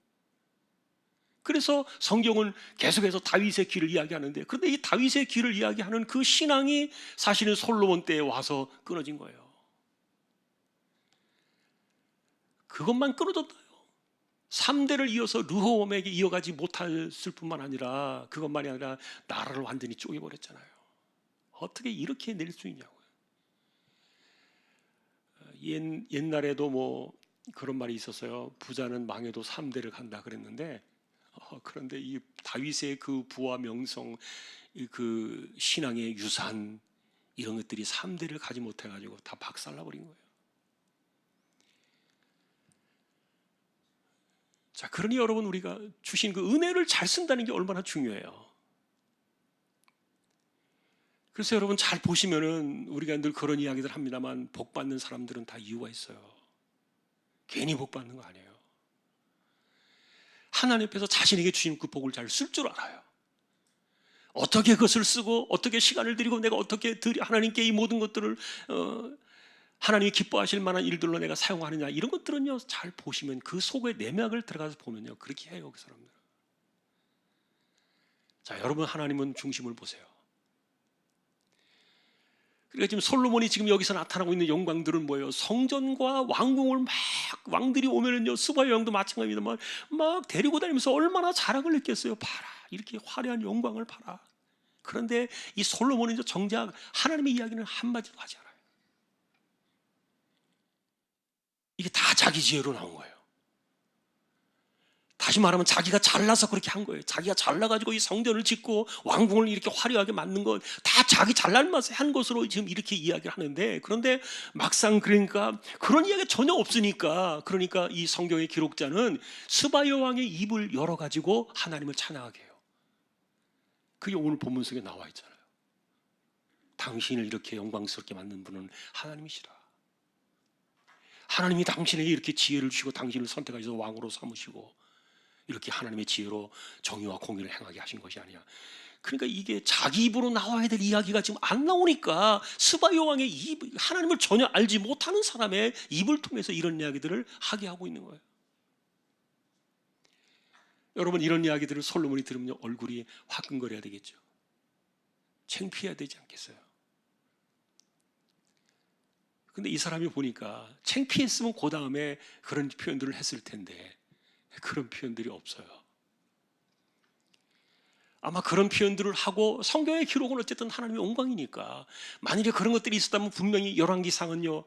그래서 성경은 계속해서 다윗의 길을 이야기하는데, 그런데 이 다윗의 길을 이야기하는 그 신앙이 사실은 솔로몬 때에 와서 끊어진 거예요. 그것만 끊어졌다요. 3대를 이어서 르호보암에게 이어가지 못했을 뿐만 아니라, 그것만이 아니라 나라를 완전히 쪼개버렸잖아요. 어떻게 이렇게 낼 수 있냐고요. 옛날에도 뭐 그런 말이 있었어요. 부자는 망해도 3대를 간다 그랬는데, 그런데 이 다윗의 그 부와 명성, 그 신앙의 유산, 이런 것들이 3대를 가지 못해가지고 다 박살나버린 거예요. 자, 그러니 여러분, 우리가 주신 그 은혜를 잘 쓴다는 게 얼마나 중요해요. 그래서 여러분 잘 보시면은 우리가 늘 그런 이야기들 합니다만, 복 받는 사람들은 다 이유가 있어요. 괜히 복 받는 거 아니에요. 하나님 앞에서 자신에게 주신 그 복을 잘 쓸 줄 알아요. 어떻게 그것을 쓰고, 어떻게 시간을 들이고, 내가 어떻게 하나님께 이 모든 것들을 하나님이 기뻐하실 만한 일들로 내가 사용하느냐, 이런 것들은요, 잘 보시면 그 속의 내막을 들어가서 보면요, 그렇게 해요, 그 사람들. 자, 여러분, 하나님은 중심을 보세요. 그러니까 지금 솔로몬이 지금 여기서 나타나고 있는 영광들은 뭐예요? 성전과 왕궁을 막 왕들이 오면은요, 스바의 왕도 마찬가지입니다만 막 데리고 다니면서 얼마나 자랑을 느꼈어요. 봐라, 이렇게 화려한 영광을 봐라. 그런데 이 솔로몬은 이제 정작 하나님의 이야기는 한마디도 하지 않아요. 이게 다 자기 지혜로 나온 거예요. 다시 말하면 자기가 잘나서 그렇게 한 거예요. 자기가 잘나가지고 이 성전을 짓고 왕궁을 이렇게 화려하게 만든 건 다 자기 잘난 맛에 한 것으로 지금 이렇게 이야기를 하는데, 그런데 막상 그러니까 그런 이야기가 전혀 없으니까, 그러니까 이 성경의 기록자는 스바 여왕의 입을 열어가지고 하나님을 찬양하게 해요. 그게 오늘 본문 속에 나와 있잖아요. 당신을 이렇게 영광스럽게 만든 분은 하나님이시라. 하나님이 당신에게 이렇게 지혜를 주시고 당신을 선택하셔서 왕으로 삼으시고 이렇게 하나님의 지혜로 정의와 공의를 행하게 하신 것이 아니야. 그러니까 이게 자기 입으로 나와야 될 이야기가 지금 안 나오니까 스바 여왕의 입, 하나님을 전혀 알지 못하는 사람의 입을 통해서 이런 이야기들을 하게 하고 있는 거예요. 여러분, 이런 이야기들을 솔로몬이 들으면 얼굴이 화끈거려야 되겠죠. 창피해야 되지 않겠어요? 근데 이 사람이 보니까 창피했으면 그 다음에 그런 표현들을 했을 텐데 그런 표현들이 없어요. 아마 그런 표현들을 하고, 성경의 기록은 어쨌든 하나님의 영광이니까 만일에 그런 것들이 있었다면 분명히 열왕기상은요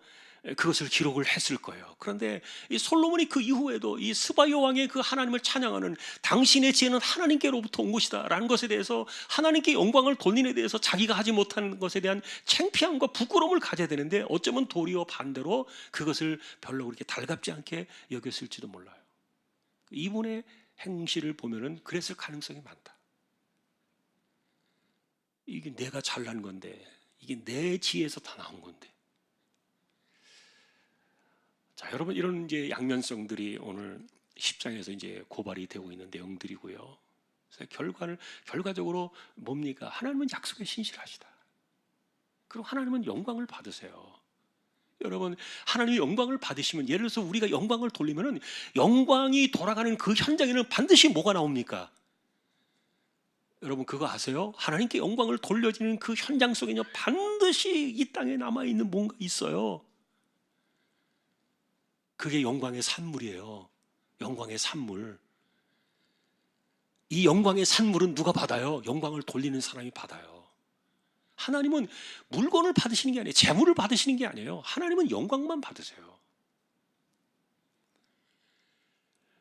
그것을 기록을 했을 거예요. 그런데 이 솔로몬이 그 이후에도 이 스바 여왕의 그 하나님을 찬양하는, 당신의 지혜는 하나님께로부터 온 것이다 라는 것에 대해서, 하나님께 영광을 돌리는 데 대해서 자기가 하지 못하는 것에 대한 창피함과 부끄러움을 가져야 되는데, 어쩌면 도리어 반대로 그것을 별로 그렇게 달갑지 않게 여겼을지도 몰라요. 이분의 행실을 보면은 그랬을 가능성이 많다. 이게 내가 잘난 건데, 이게 내 지혜에서 다 나온 건데. 자, 여러분, 이런 이제 양면성들이 오늘 10장에서 이제 고발이 되고 있는 내용들이고요. 그래서 결과적으로 뭡니까? 하나님은 약속에 신실하시다. 그리고 하나님은 영광을 받으세요. 여러분, 하나님이 영광을 받으시면, 예를 들어서 우리가 영광을 돌리면은 영광이 돌아가는 그 현장에는 반드시 뭐가 나옵니까? 여러분, 그거 아세요? 하나님께 영광을 돌려지는 그 현장 속에는 반드시 이 땅에 남아있는 뭔가 있어요. 그게 영광의 산물이에요. 영광의 산물. 이 영광의 산물은 누가 받아요? 영광을 돌리는 사람이 받아요. 하나님은 물건을 받으시는 게 아니에요. 재물을 받으시는 게 아니에요. 하나님은 영광만 받으세요.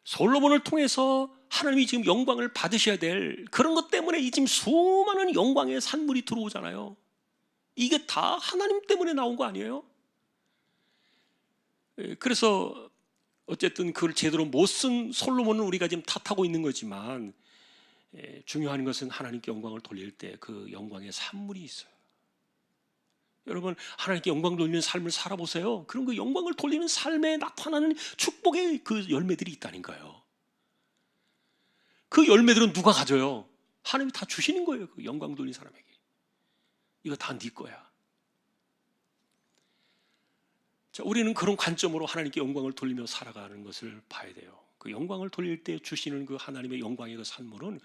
솔로몬을 통해서 하나님이 지금 영광을 받으셔야 될 그런 것 때문에 이 지금 수많은 영광의 산물이 들어오잖아요. 이게 다 하나님 때문에 나온 거 아니에요? 그래서 어쨌든 그걸 제대로 못 쓴 솔로몬은 우리가 지금 탓하고 있는 거지만, 중요한 것은 하나님께 영광을 돌릴 때 그 영광의 산물이 있어요. 여러분, 하나님께 영광 돌리는 삶을 살아보세요. 그럼 그 영광을 돌리는 삶에 나타나는 축복의 그 열매들이 있다니까요. 그 열매들은 누가 가져요? 하나님이 다 주시는 거예요. 그 영광 돌리는 사람에게. 이거 다 네 거야. 자, 우리는 그런 관점으로 하나님께 영광을 돌리며 살아가는 것을 봐야 돼요. 그 영광을 돌릴 때 주시는 그 하나님의 영광의 그 산물은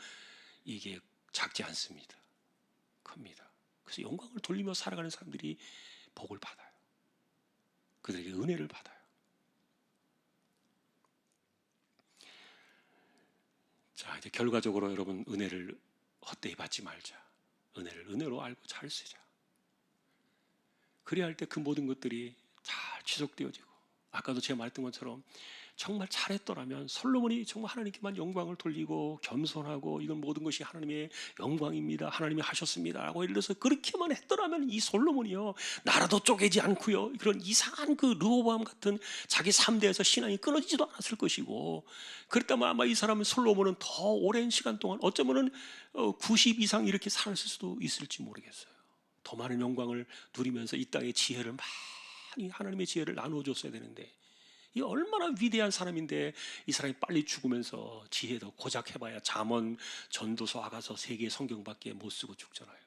이게 작지 않습니다. 큽니다. 그래서 영광을 돌리며 살아가는 사람들이 복을 받아요. 그들에게 은혜를 받아요. 자, 이제 결과적으로 여러분, 은혜를 헛되이 받지 말자. 은혜를 은혜로 알고 잘 쓰자. 그래야 할 때 그 모든 것들이 잘 지속되어지고, 아까도 제가 말했던 것처럼 정말 잘했더라면 솔로몬이 정말 하나님께만 영광을 돌리고 겸손하고 이건 모든 것이 하나님의 영광입니다, 하나님이 하셨습니다 라고 예를 들어서 그렇게만 했더라면 이 솔로몬이요, 나라도 쪼개지 않고요, 그런 이상한 그 르호보암 같은 자기 3대에서 신앙이 끊어지지도 않았을 것이고, 그랬다면 아마 이 사람은, 솔로몬은 더 오랜 시간 동안 어쩌면은 90 이상 이렇게 살았을 수도 있을지 모르겠어요. 더 많은 영광을 누리면서 이 땅의 지혜를 많이, 하나님의 지혜를 나눠줬어야 되는데, 이 얼마나 위대한 사람인데 이 사람이 빨리 죽으면서 지혜도 고작 해봐야 잠언, 전도서, 아가서 3개의 성경밖에 못 쓰고 죽잖아요.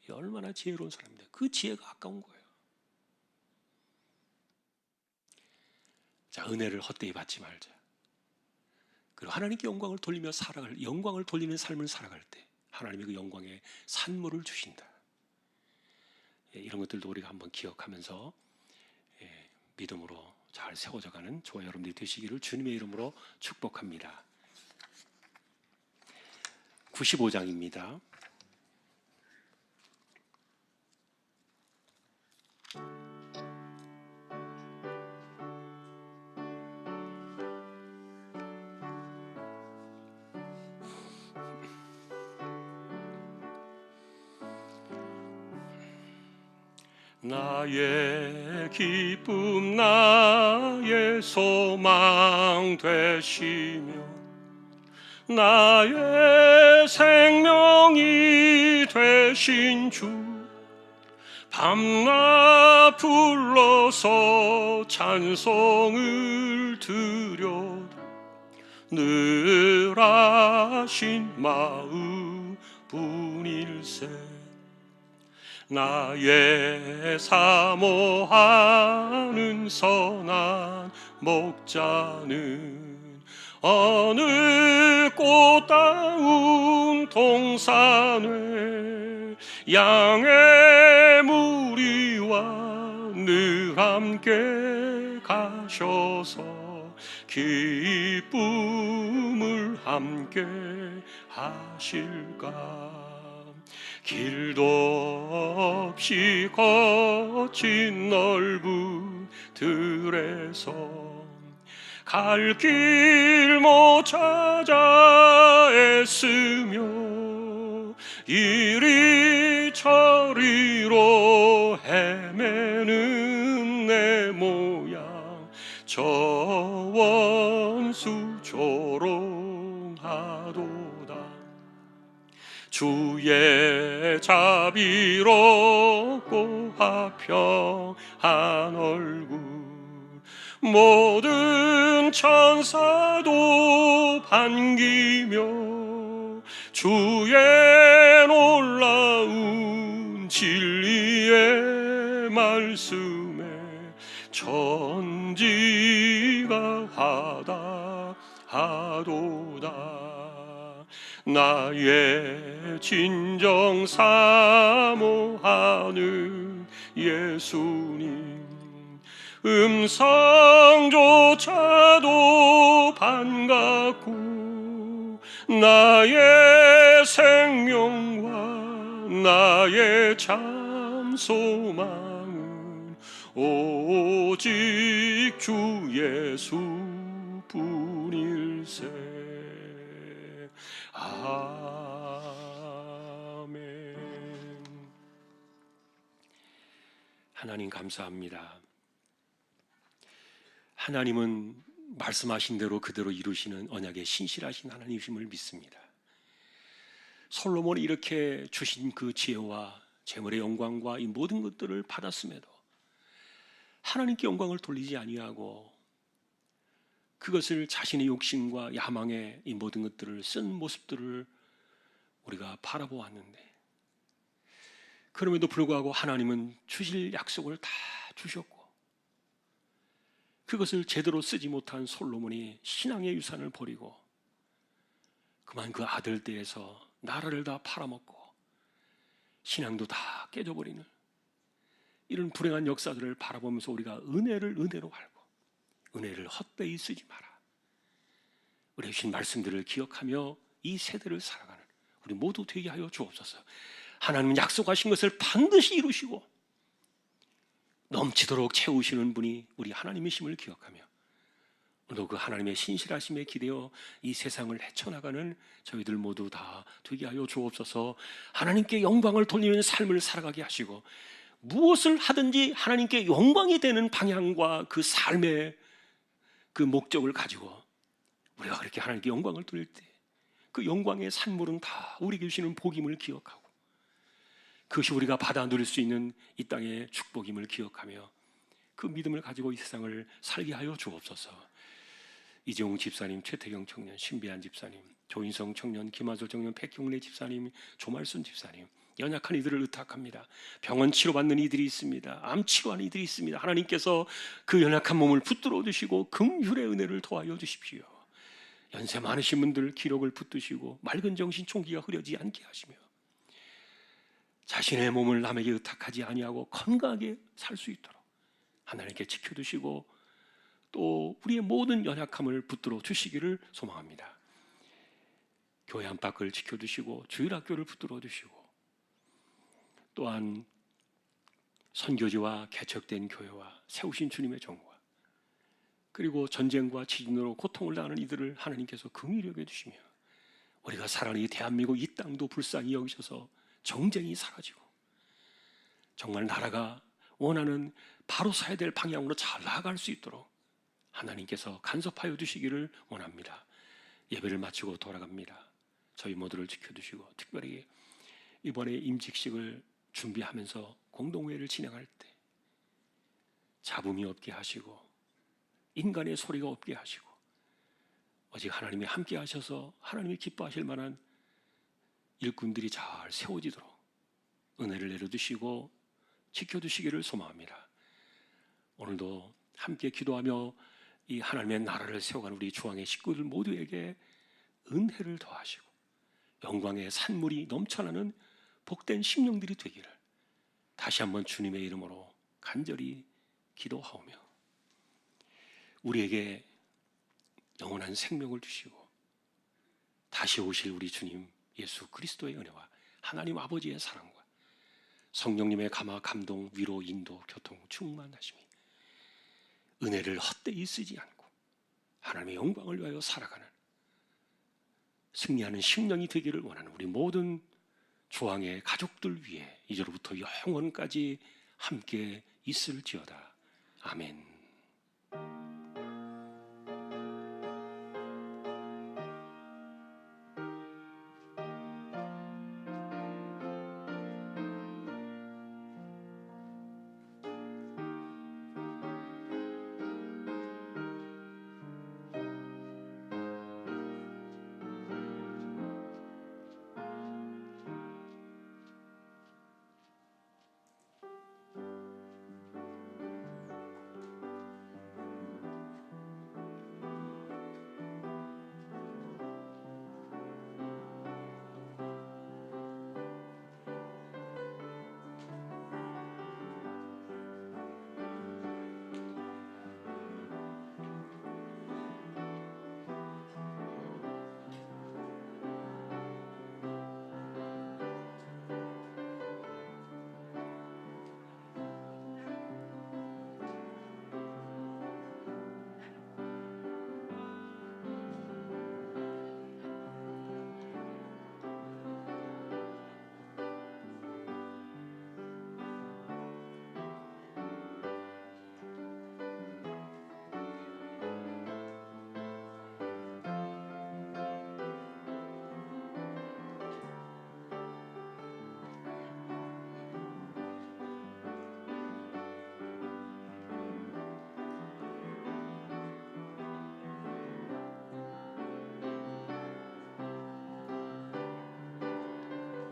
이 얼마나 지혜로운 사람인데 그 지혜가 아까운 거예요. 자, 은혜를 헛되이 받지 말자. 그리고 하나님께 영광을 돌리며 살아갈, 영광을 돌리는 삶을 살아갈 때 하나님이 그 영광의 산물을 주신다. 이런 것들도 우리가 한번 기억하면서 믿음으로 잘 세워져가는 저와 여러분들이 되시기를 주님의 이름으로 축복합니다. 95장입니다. 나의 기쁨, 나의 소망 되시며 나의 생명이 되신 주, 밤낮 불러서 찬송을 드려도 늘 하신 마음 뿐일세. 나의 사모하는 선한 목자는 어느 꽃다운 동산에 양의 무리와 늘 함께 가셔서 기쁨을 함께 하실까. 길도 없이 거친 넓은 들에서 갈 길 못 찾아 애쓰며 이리 저리로 헤매는 내 모양 저 원수 조롱하도다. 주의 자비롭고 화평한 얼굴 모든 천사도 반기며 주의 놀라운 진리의 말씀에 천지가 화답하도다. 나의 진정 사모하는 예수님 음성조차도 반갑고 나의 생명과 나의 참 소망은 오직 주 예수뿐일세. 아멘. 하나님 감사합니다. 하나님은 말씀하신 대로 그대로 이루시는 언약의 신실하신 하나님이심을 믿습니다. 솔로몬이 이렇게 주신 그 지혜와 재물의 영광과 이 모든 것들을 받았음에도 하나님께 영광을 돌리지 아니하고 그것을 자신의 욕심과 야망에 이 모든 것들을 쓴 모습들을 우리가 바라보았는데, 그럼에도 불구하고 하나님은 주실 약속을 다 주셨고 그것을 제대로 쓰지 못한 솔로몬이 신앙의 유산을 버리고 그만 그 아들 떼에서 나라를 다 팔아먹고 신앙도 다 깨져버리는 이런 불행한 역사들을 바라보면서 우리가 은혜를 은혜로 알고 은혜를 헛되이 쓰지 마라, 우리 주신 말씀들을 기억하며 이 세대를 살아가는 우리 모두 되게 하여 주옵소서. 하나님은 약속하신 것을 반드시 이루시고 넘치도록 채우시는 분이 우리 하나님이심을 기억하며 오늘 그 하나님의 신실하심에 기대어 이 세상을 헤쳐나가는 저희들 모두 다 되게 하여 주옵소서. 하나님께 영광을 돌리는 삶을 살아가게 하시고 무엇을 하든지 하나님께 영광이 되는 방향과 그 삶의 그 목적을 가지고 우리가 그렇게 하나님께 영광을 돌릴 때 그 영광의 산물은 다 우리에게 주시는 복임을 기억하고 그것이 우리가 받아 누릴 수 있는 이 땅의 축복임을 기억하며 그 믿음을 가지고 이 세상을 살게 하여 주옵소서. 이재용 집사님, 최태경 청년, 신비한 집사님, 조인성 청년, 김하솔 청년, 백경래 집사님, 조말순 집사님, 연약한 이들을 의탁합니다. 병원 치료받는 이들이 있습니다. 암 치료하는 이들이 있습니다. 하나님께서 그 연약한 몸을 붙들어 주시고 긍휼의 은혜를 더하여 주십시오. 연세 많으신 분들 기력을 붙드시고 맑은 정신 총기가 흐려지지 않게 하시며 자신의 몸을 남에게 의탁하지 아니하고 건강하게 살 수 있도록 하나님께 지켜두시고 또 우리의 모든 연약함을 붙들어 주시기를 소망합니다. 교회 안팎을 지켜두시고 주일학교를 붙들어 주시고 또한 선교지와 개척된 교회와 세우신 주님의 정과 그리고 전쟁과 지진으로 고통을 당하는 이들을 하나님께서 긍휼히 여겨주시며 우리가 살아가는 이 대한민국 이 땅도 불쌍히 여기셔서 정쟁이 사라지고 정말 나라가 원하는 바로 서야 될 방향으로 잘 나아갈 수 있도록 하나님께서 간섭하여 주시기를 원합니다. 예배를 마치고 돌아갑니다. 저희 모두를 지켜주시고 특별히 이번에 임직식을 준비하면서 공동회의를 진행할 때 잡음이 없게 하시고 인간의 소리가 없게 하시고 오직 하나님이 함께 하셔서 하나님이 기뻐하실 만한 일꾼들이 잘 세워지도록 은혜를 내려주시고 지켜주시기를 소망합니다. 오늘도 함께 기도하며 이 하나님의 나라를 세워가는 우리 주왕의 식구들 모두에게 은혜를 더하시고 영광의 산물이 넘쳐나는 복된 심령들이 되기를 다시 한번 주님의 이름으로 간절히 기도하오며 우리에게 영원한 생명을 주시고 다시 오실 우리 주님 예수 그리스도의 은혜와 하나님 아버지의 사랑과 성령님의 감화, 감동, 위로, 인도, 교통, 충만하심이 은혜를 헛되이 쓰지 않고 하나님의 영광을 위하여 살아가는 승리하는 심령이 되기를 원하는 우리 모든 주왕의 가족들 위해 이제로부터 영원까지 함께 있을지어다. 아멘.